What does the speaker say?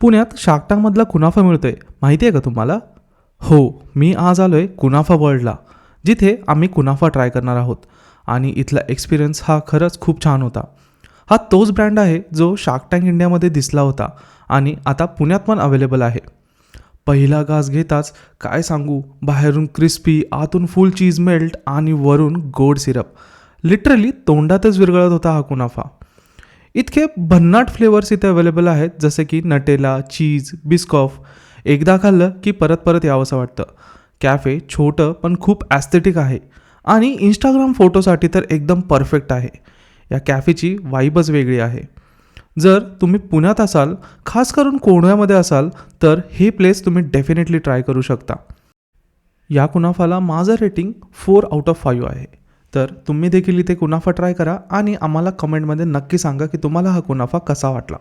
पुण्यात शार्क टँकमधला कुनाफा मिळतोय माहिती आहे का तुम्हाला? हो, मी आज आलोय कुनाफा वर्ल्डला, जिथे आम्ही कुनाफा ट्राय करणार आहोत. आणि इथला एक्सपिरियन्स हा खरंच खूप छान होता. हा तोच ब्रँड आहे जो शार्क टँक इंडियामध्ये दिसला होता आणि आता पुण्यात पण अवेलेबल आहे. पहिला घास घेताच काय सांगू, बाहेरून क्रिस्पी, आतून फुल चीज मेल्ट आणि वरून गोड सिरप. लिटरली तोंडातच विरघळत होता हा कुनाफा. इतके भन्नाट फ्लेवर्स इथे अवेलेबल आहेत, जसे की नटेला, चीज, बिस्कॉफ. एकदा खाल्लं की परत परत यावंसं वाटतं. कॅफे छोटं पण खूप ॲस्थेटिक आहे आणि इंस्टाग्राम फोटोसाठी तर एकदम परफेक्ट आहे. या कॅफेची वाईबच वेगळी आहे. जर तुम्ही पुण्यात असाल, खास करून कोंढव्यामध्ये असाल, तर हे प्लेस तुम्ही डेफिनेटली ट्राय करू शकता. या कुनाफाला माझं रेटिंग 4/5 आहे. तर तुम्ही देखील इथे कुनाफा ट्राय करा आणि आम्हाला कमेंटमध्ये नक्की सांगा की तुम्हाला हा कुनाफा कसा वाटला.